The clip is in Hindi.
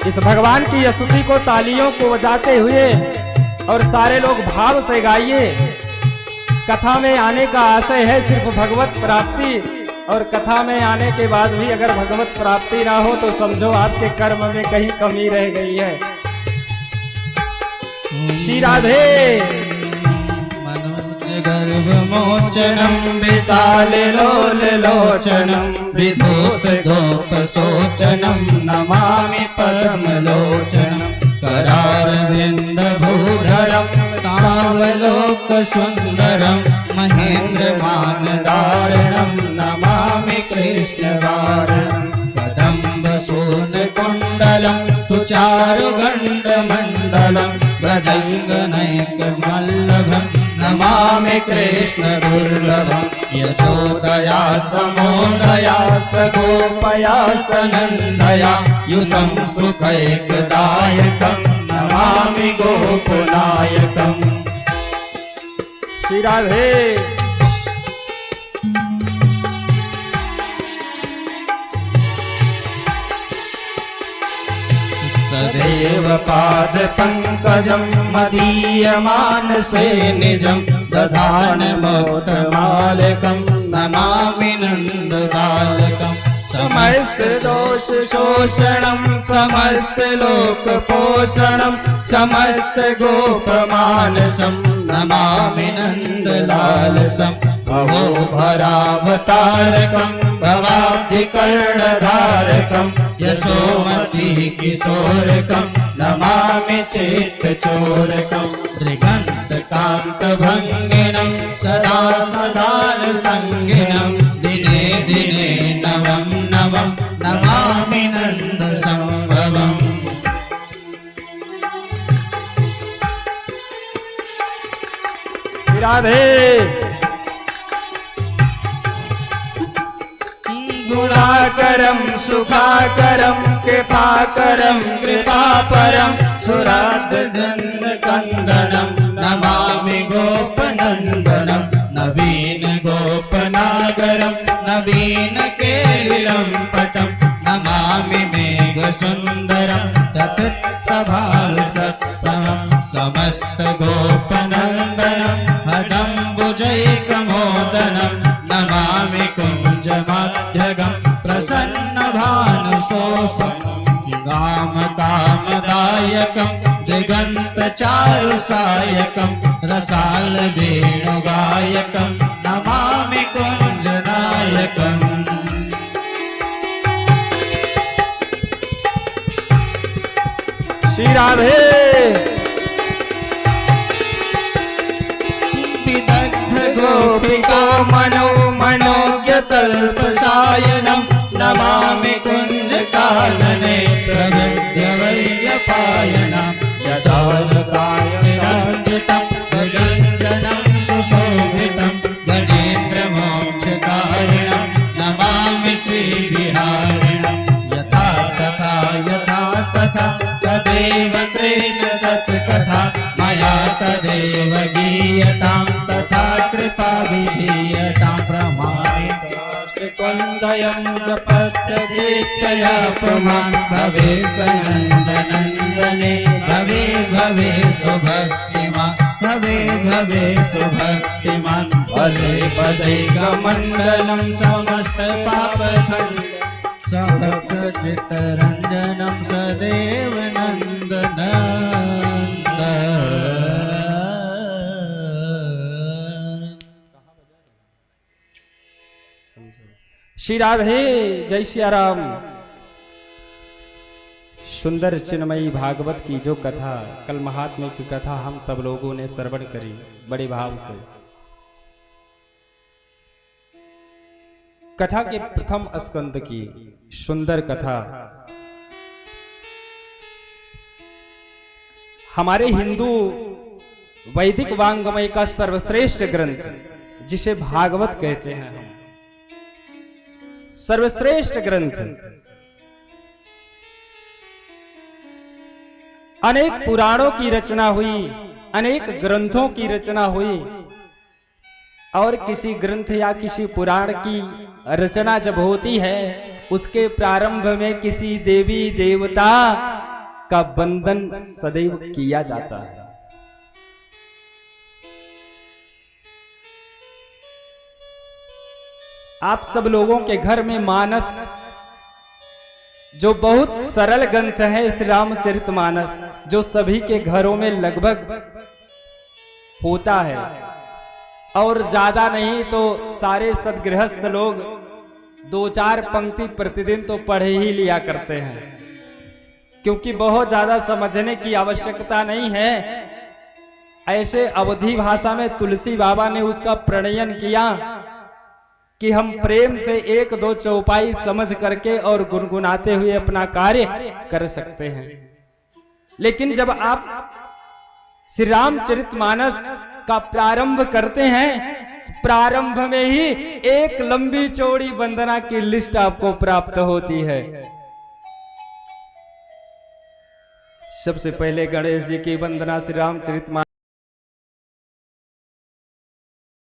इस भगवान की स्तुति को तालियों को बजाते हुए और सारे लोग भाव से गाइए। कथा में आने का आशय है सिर्फ भगवत प्राप्ति, और कथा में आने के बाद भी अगर भगवत प्राप्ति ना हो तो समझो आपके कर्म में कहीं कमी रह गई है। श्री राधे। गर्भमोचनं विशाललोललोचनं विधूतगोपशोचनं नमामि परमलोचनं करारविन्दभूधरं तावलोकसुन्दरं महेन्द्रमानदारणं नमामि कृष्णवारणं कदम्बसूनकुण्डलं सुचारुगण्डमण्डलं व्रजङ्गनैकमल्लभं नमामि कृष्ण दुर्लभं यशोदया समोदया सगोपया सनन्दया युतं सुखैकदायकं नमामि गोकुलायकम्। श्री राधे। सदैव पाद पंकजं मदीयमानसे निजं दधानमोदमालकं नमामि नन्दबालकं समस्त दोष शोषणं समस्त लोक पोषणं समस्त गोपमानसं नमामि नन्दलालसं भवो भरावतारकं भवाब्धिकर्णधारकं यशोमती किशोरकं नमामि चेतचोरकं त्रिगन्तकान्तभङ्गिनं सदा सदानसङ्गिनं दिने दिने नवं नवं नमामि नन्दसम्भवम्। राधे। गुणाकरं सुखाकरं कृपाकरं कृपापरं सुरार्धजन्मकन्दनं नमामि गोपनन्दनं नवीन गोपनागरं नवीन केलिलं पटं नमामि मेघसुन्दरं चतुर्थभानुसत्तमं समस्त गोपनन्दनं हदम्बुजैकमोदनं नमामि कुञ्जमाध्यगं प्रसन्नभानुशोषं कामकामदायकं दिगन्तचारुसायकं रसालवेणुगायकं नमामि कुञ्जनायकम्। श्री राधे। गोपिका मनो मनोज्ञतल्पसायनं नमामि कुञ्जकानने प्रविद्यवैयपायनं यशोदकायरञ्जितं गगञ्जनं सुशोभितं गजेन्द्रमोक्षकारिणं नमामि श्रीविहारिणं यथा तथा तदेव कृष्ण सत्कथा मया तदेव गीयतां तथा कृपा विधीयतां प्रमाणितोऽयं जपत्यदीप्तया प्रमान् भवे सनन्दनन्दने भवे भवे सुभक्तिमान् भवे भवे सुभक्तिमान् भजे भजैकमण्डलं समस्त पापखण्ड चित्तरञ्जनं सदैव नन्दनन्द। श्री राधे। जय सिया राम। सुंदर चिन्मयी भागवत की जो कथा, कल महात्म्य की कथा हम सब लोगों ने श्रवण करी बड़े भाव से। कथा के प्रथम स्कंद की सुंदर कथा हमारे हिंदू वैदिक वांग्मय का सर्वश्रेष्ठ ग्रंथ जिसे भागवत कहते हैं हम, सर्वश्रेष्ठ ग्रंथ। अनेक पुराणों की रचना हुई, अनेक ग्रंथों की रचना हुई, और किसी ग्रंथ या किसी पुराण की रचना जब होती है उसके प्रारंभ में किसी देवी देवता का वंदन सदैव किया जाता है। आप सब लोगों के घर में मानस, जो बहुत सरल ग्रंथ है श्री रामचरितमानस, जो सभी के घरों में लगभग होता है, और ज्यादा नहीं तो सारे सदगृहस्थ लोग 2-4 पंक्ति प्रतिदिन तो पढ़ ही लिया करते हैं, क्योंकि बहुत ज्यादा समझने की आवश्यकता नहीं है। ऐसे अवधी भाषा में तुलसी बाबा ने उसका प्रणयन किया कि हम प्रेम से 1-2 चौपाई समझ करके और गुनगुनाते हुए अपना कार्य कर सकते हैं। लेकिन जब आप श्री रामचरितमानस का प्रारंभ करते हैं, प्रारंभ में ही एक लंबी चौड़ी वंदना की लिस्ट आपको प्राप्त होती है। सबसे पहले गणेश जी की वंदना श्री रामचरितमानस